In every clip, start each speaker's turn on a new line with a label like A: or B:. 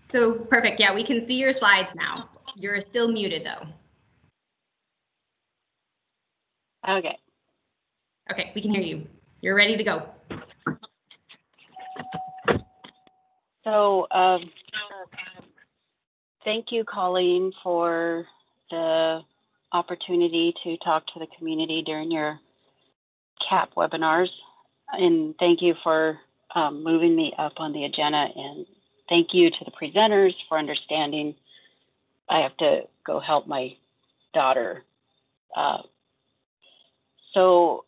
A: So perfect. Yeah, we can see your slides now. You're still muted though.
B: Okay.
A: Okay, we can hear you. You're ready to go.
B: So thank you, Colleen, for the opportunity to talk to the community during your CAP webinars. And thank you for moving me up on the agenda. And thank you to the presenters for understanding. I have to go help my daughter. So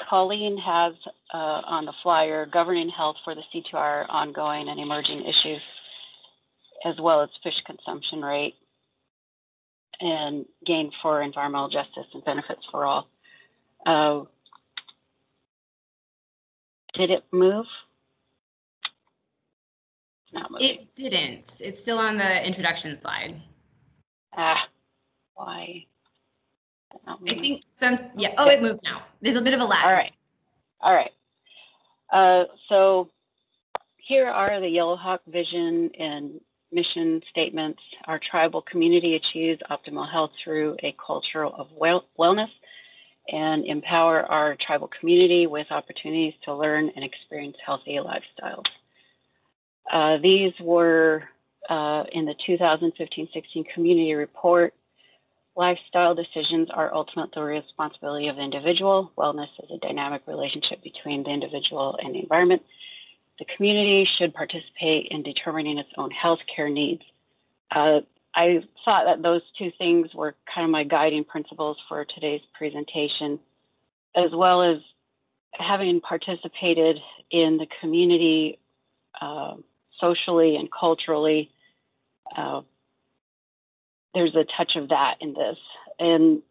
B: Colleen has on the flyer governing health for the CTUIR ongoing and emerging issues, as well as fish consumption rate and gain for environmental justice and benefits for all. Did it move? Not moving.
A: It didn't. It's still on the introduction slide.
B: Why?
A: I think yeah. Oh, it moved now. There's a bit of a lag.
B: All right. So here are the Yellowhawk vision and mission statements. Our tribal community achieves optimal health through a culture of wellness and empower our tribal community with opportunities to learn and experience healthy lifestyles. These were in the 2015-16 community report. Lifestyle decisions are ultimately the responsibility of the individual. Wellness is a dynamic relationship between the individual and the environment. The community should participate in determining its own healthcare needs. I thought that those two things were kind of my guiding principles for today's presentation, as well as having participated in the community socially and culturally. There's a touch of that in this. And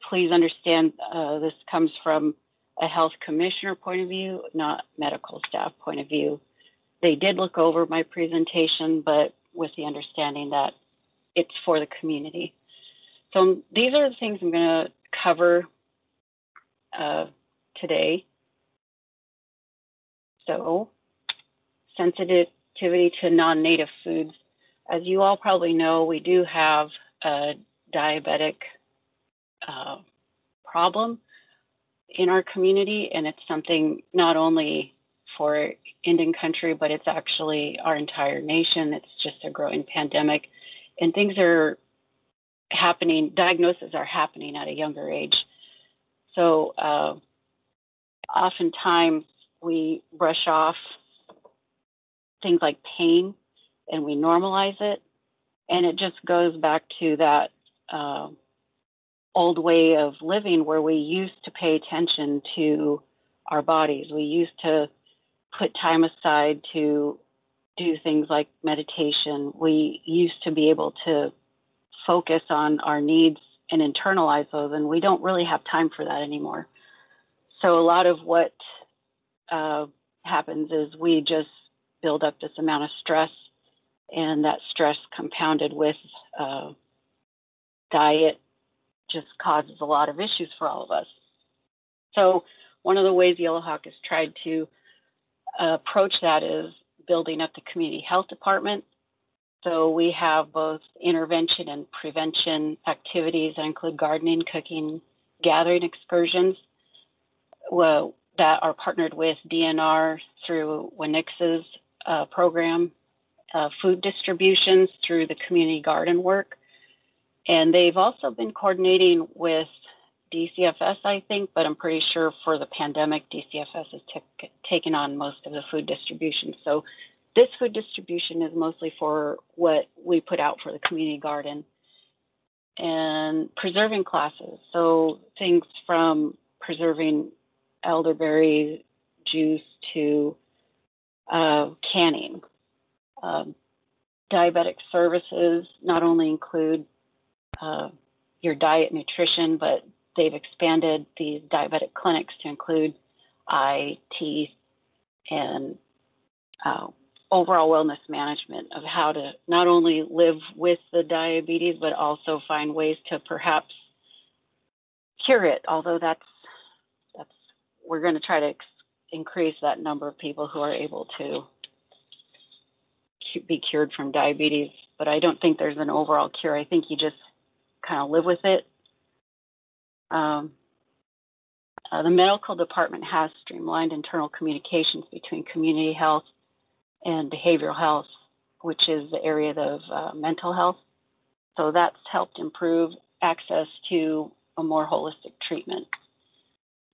B: please understand this comes from a health commissioner point of view, not medical staff point of view. They did look over my presentation, but with the understanding that it's for the community. So these are the things I'm going to cover today. So sensitivity to non-native foods. As you all probably know, we do have a diabetic problem in our community, and it's something not only for Indian country, but it's actually our entire nation. It's just a growing pandemic, and things are happening, diagnoses are happening at a younger age. So oftentimes we brush off things like pain and we normalize it, and it just goes back to that old way of living where we used to pay attention to our bodies. We used to put time aside to do things like meditation. We used to be able to focus on our needs and internalize those, and we don't really have time for that anymore. So a lot of what happens is we just build up this amount of stress, and that stress compounded with diet just causes a lot of issues for all of us. So one of the ways Yellowhawk has tried to approach that is building up the community health department. So we have both intervention and prevention activities that include gardening, cooking, gathering excursions that are partnered with DNR through WNIX's program, food distributions through the community garden work. And they've also been coordinating with DCFS, I think, but I'm pretty sure for the pandemic, DCFS has taken on most of the food distribution. So this food distribution is mostly for what we put out for the community garden. And preserving classes, so things from preserving elderberry juice to canning. Diabetic services not only include your diet nutrition, but they've expanded these diabetic clinics to include eye, teeth, and overall wellness management of how to not only live with the diabetes, but also find ways to perhaps cure it. Although we're going to try to increase that number of people who are able to be cured from diabetes, but I don't think there's an overall cure. I think you just kind of live with it. The medical department has streamlined internal communications between community health and behavioral health, which is the area of mental health. So that's helped improve access to a more holistic treatment.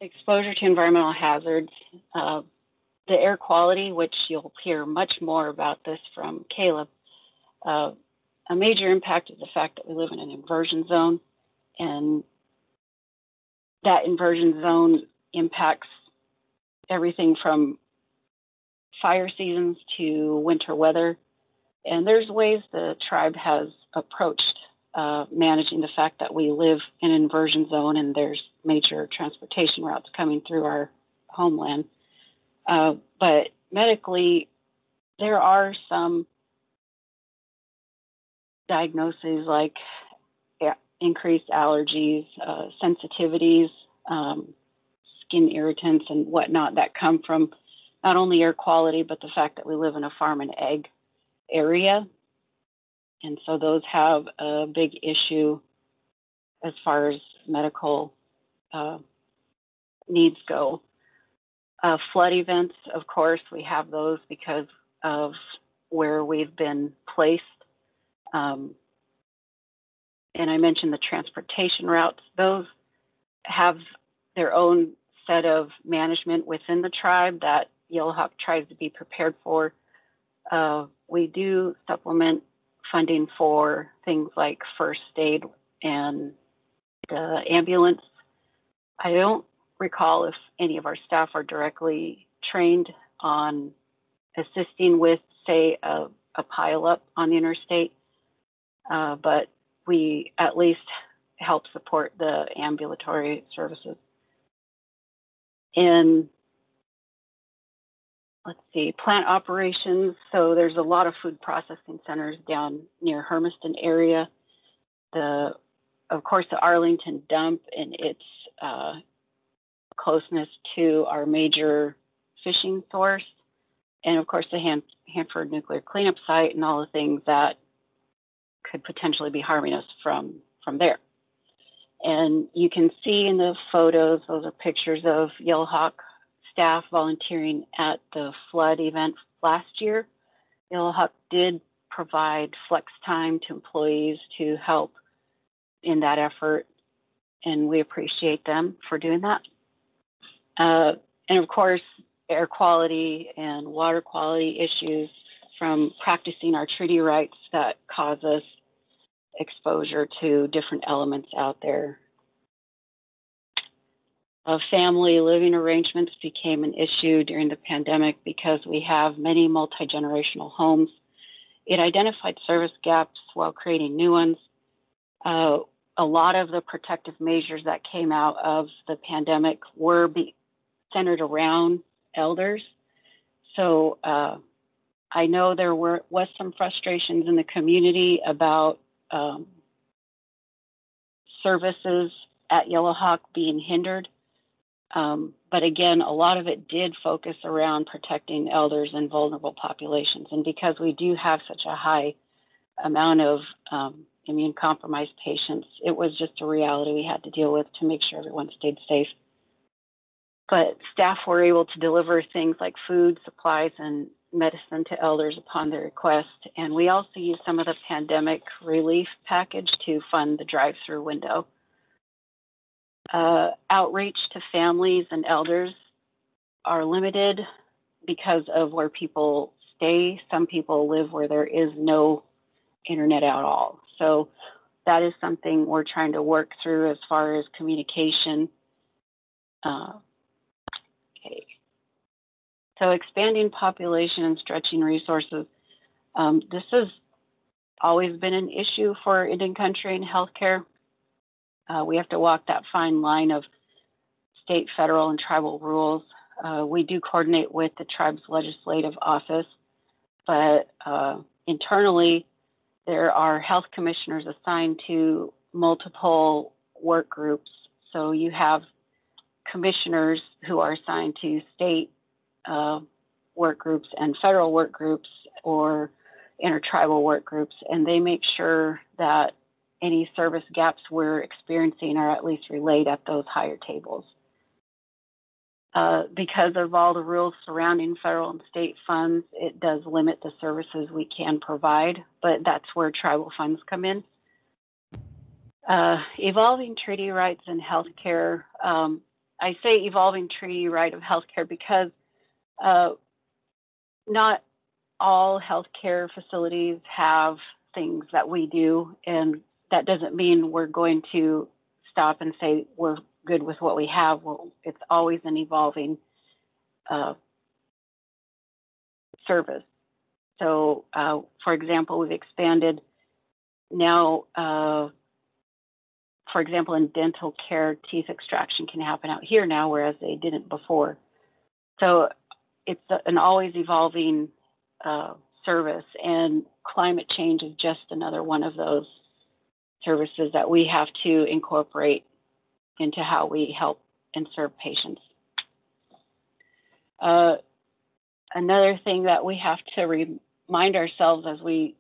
B: Exposure to environmental hazards, the air quality, which you'll hear much more about this from Caleb. A major impact is the fact that we live in an inversion zone, and that inversion zone impacts everything from fire seasons to winter weather. And there's ways the tribe has approached managing the fact that we live in an inversion zone and there's major transportation routes coming through our homeland. But medically, there are some diagnoses like increased allergies, sensitivities, skin irritants and whatnot that come from not only air quality, but the fact that we live in a farm and egg area. And so those have a big issue as far as medical needs go. Flood events, of course, we have those because of where we've been placed. And I mentioned the transportation routes. Those have their own set of management within the tribe that Yellowhawk tries to be prepared for. We do supplement funding for things like first aid and ambulance. I don't recall if any of our staff are directly trained on assisting with, say, a pileup on the interstate, but we at least help support the ambulatory services. And let's see, plant operations. So there's a lot of food processing centers down near Hermiston area. Of course, the Arlington dump and its closeness to our major fishing source. And of course, the Hanford nuclear cleanup site and all the things that could potentially be harming us from there. And you can see in the photos, those are pictures of Yellowhawk staff volunteering at the flood event last year. Yellowhawk did provide flex time to employees to help in that effort, and we appreciate them for doing that. And of course, air quality and water quality issues from practicing our treaty rights that cause us exposure to different elements out there. Family living arrangements became an issue during the pandemic because we have many multi-generational homes. It identified service gaps while creating new ones. A lot of the protective measures that came out of the pandemic were centered around elders. So I know there was some frustrations in the community about services at Yellowhawk being hindered. But again, a lot of it did focus around protecting elders and vulnerable populations. And because we do have such a high amount of immune compromised patients, it was just a reality we had to deal with to make sure everyone stayed safe. But staff were able to deliver things like food, supplies, and medicine to elders upon their request. And we also used some of the pandemic relief package to fund the drive-through window. Outreach to families and elders are limited because of where people stay. Some people live where there is no internet at all. So that is something we're trying to work through as far as communication. Okay. So expanding population and stretching resources. This has always been an issue for Indian country and healthcare. We have to walk that fine line of state, federal, and tribal rules. We do coordinate with the tribe's legislative office, but internally, there are health commissioners assigned to multiple work groups. So you have commissioners who are assigned to state work groups and federal work groups, or intertribal work groups, and they make sure that any service gaps we're experiencing are at least relayed at those higher tables. Because of all the rules surrounding federal and state funds, it does limit the services we can provide, but that's where tribal funds come in. Evolving treaty rights in healthcare. I say evolving treaty right of healthcare because not all healthcare facilities have things that we do, and that doesn't mean we're going to stop and say we're good with what we have. Well, it's always an evolving service. So, for example, we've expanded now, for example, in dental care, teeth extraction can happen out here now, whereas they didn't before. So it's an always evolving service, and climate change is just another one of those services that we have to incorporate into how we help and serve patients. Another thing that we have to remind ourselves as we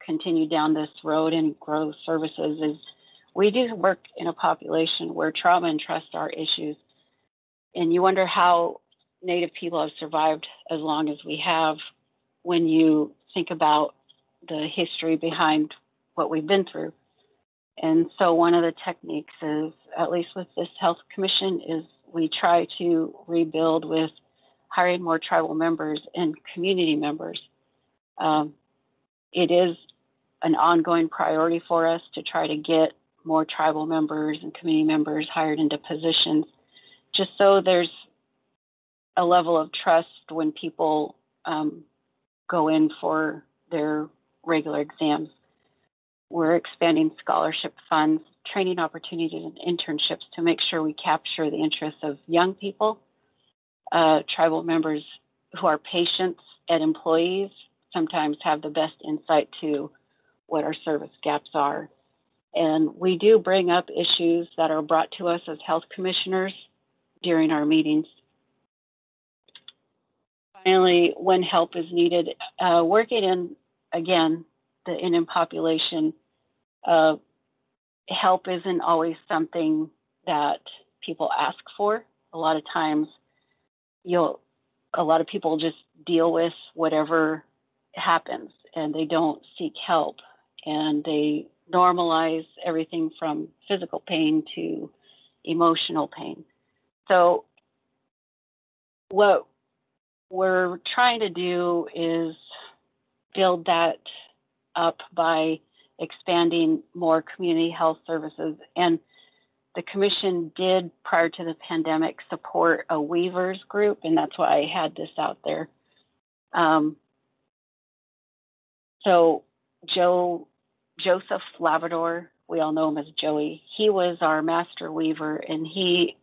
B: continue down this road and grow services is we do work in a population where trauma and trust are issues. And you wonder how Native people have survived as long as we have when you think about the history behind what we've been through. And so one of the techniques is, at least with this health commission, is we try to rebuild with hiring more tribal members and community members. It is an ongoing priority for us to try to get more tribal members and community members hired into positions, just so there's a level of trust when people go in for their regular exams. We're expanding scholarship funds, training opportunities, and internships to make sure we capture the interests of young people, tribal members who are patients and employees sometimes have the best insight to what our service gaps are. And we do bring up issues that are brought to us as health commissioners during our meetings. Finally, when help is needed, working in, again, the Indian population, help isn't always something that people ask for. A lot of times, a lot of people just deal with whatever happens, and they don't seek help, and they normalize everything from physical pain to emotional pain. So what we're trying to do is build that up by expanding more community health services. And the commission did, prior to the pandemic, support a Weavers group, and that's why I had this out there. So Joseph Labrador, we all know him as Joey, he was our master weaver, and he,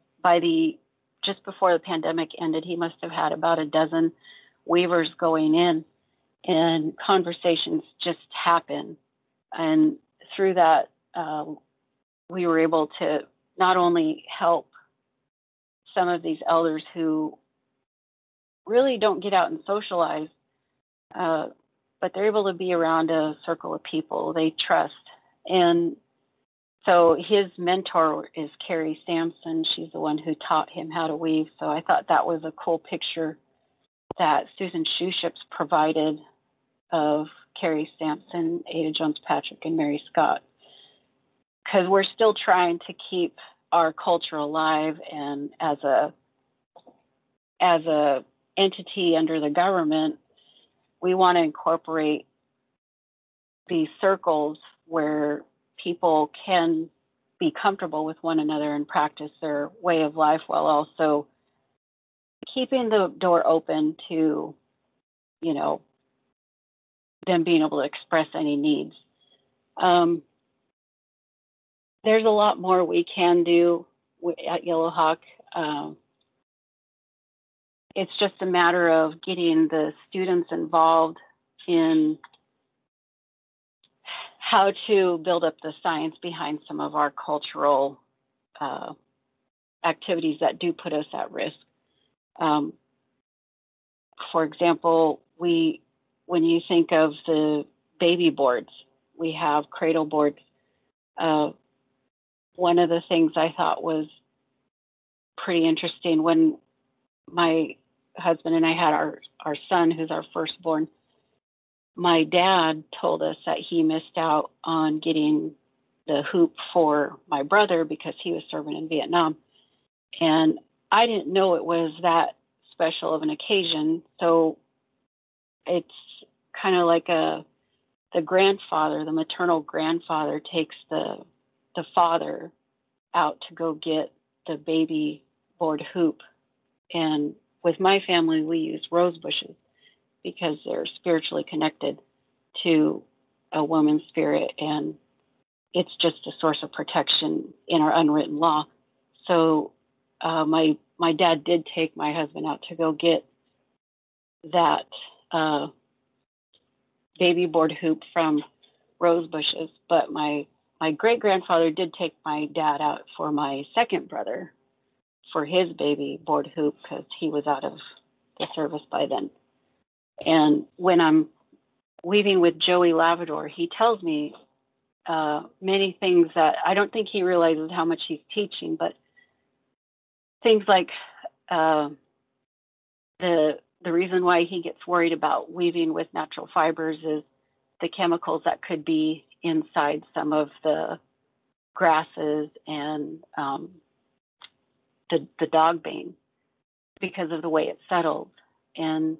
B: just before the pandemic ended, he must have had about a dozen weavers going in, and conversations just happen. And through that, we were able to not only help some of these elders who really don't get out and socialize, but they're able to be around a circle of people they trust. And so his mentor is Carrie Sampson. She's the one who taught him how to weave. So I thought that was a cool picture that Susan Shuships provided of Carrie Sampson, Ada Jones-Patrick, and Mary Scott, because we're still trying to keep our culture alive, and as a entity under the government, we want to incorporate these circles where people can be comfortable with one another and practice their way of life while also keeping the door open to, them being able to express any needs. There's a lot more we can do at Yellowhawk. It's just a matter of getting the students involved in how to build up the science behind some of our cultural activities that do put us at risk. For example, when you think of the baby boards. We have cradle boards. One of the things I thought was pretty interesting when my husband and I had our son, who's our firstborn, my dad told us that he missed out on getting the hoop for my brother because he was serving in Vietnam. And I didn't know it was that special of an occasion. So it's kind of like the grandfather, the maternal grandfather takes the father out to go get the baby board hoop. And with my family, we use rose bushes because they're spiritually connected to a woman's spirit, and it's just a source of protection in our unwritten law. So my dad did take my husband out to go get that baby board hoop from rose bushes, but my great grandfather did take my dad out for my second brother for his baby board hoop because he was out of the service by then. And when I'm weaving with Joey Lavador, he tells me many things that I don't think he realizes how much he's teaching, but things like the reason why he gets worried about weaving with natural fibers is the chemicals that could be inside some of the grasses and the dog bane because of the way it settles. And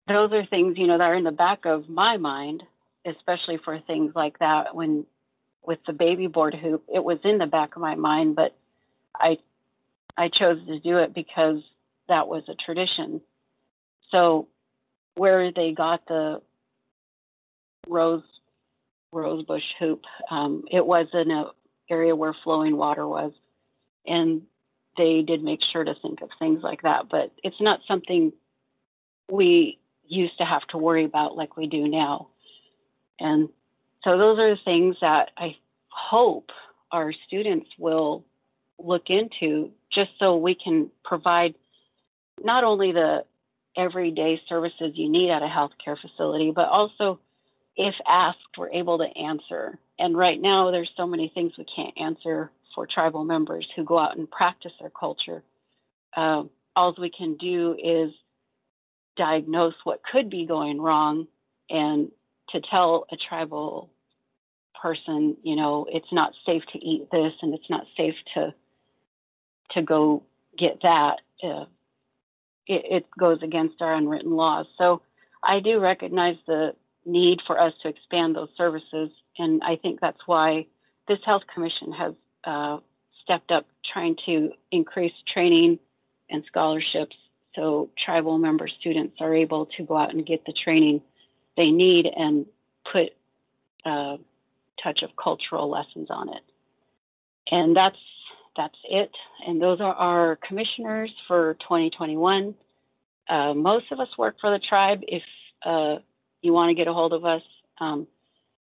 B: those are things, that are in the back of my mind, especially for things like that. When with the baby board hoop, it was in the back of my mind, but I chose to do it because that was a tradition. So where they got the rose bush hoop, it was in an area where flowing water was, and they did make sure to think of things like that. But it's not something we used to have to worry about like we do now. And so those are the things that I hope our students will look into, just so we can provide not only the everyday services you need at a healthcare facility, but also, if asked, we're able to answer. And right now, there's so many things we can't answer for tribal members who go out and practice their culture. All we can do is diagnose what could be going wrong and to tell a tribal person, it's not safe to eat this and it's not safe to go get that. It goes against our unwritten laws. So I do recognize the need for us to expand those services. And I think that's why this Health Commission has stepped up trying to increase training and scholarships so tribal member students are able to go out and get the training they need and put a touch of cultural lessons on it. And that's it. And those are our commissioners for 2021. Most of us work for the tribe. If you want to get a hold of us,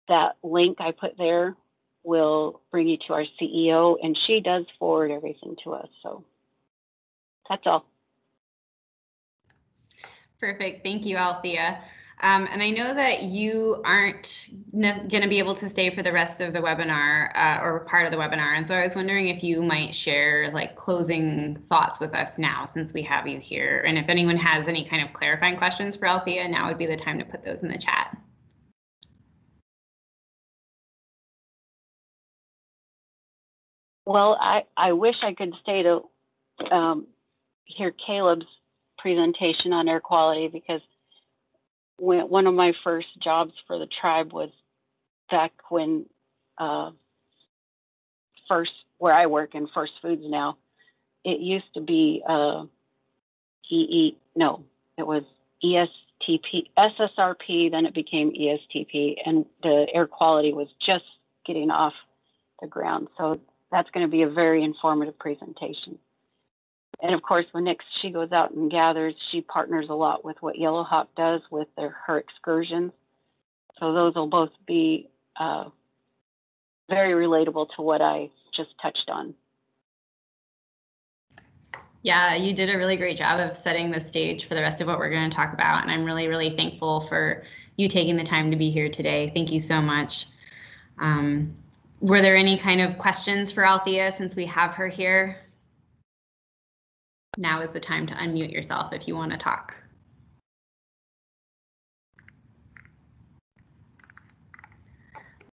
B: that link I put there will bring you to our CEO, and she does forward everything to us. So that's all.
A: Perfect. Thank you, Althea. And I know that you aren't going to be able to stay for the rest of the webinar or part of the webinar. And so I was wondering if you might share closing thoughts with us now, since we have you here. And if anyone has any kind of clarifying questions for Althea, now would be the time to put those in the chat.
B: Well, I wish I could stay to hear Caleb's presentation on air quality, because one of my first jobs for the tribe was back when where I work in First Foods now. It used to be it was SSRP, then it became ESTP, and the air quality was just getting off the ground. So that's going to be a very informative presentation. And of course, when next she goes out and gathers, she partners a lot with what Yellowhawk does with her excursions. So those will both be very relatable to what I just touched on.
A: Yeah, you did a really great job of setting the stage for the rest of what we're going to talk about. And I'm really, really thankful for you taking the time to be here today. Thank you so much. Were there any kind of questions for Althea since we have her here? Now is the time to unmute yourself if you want to talk.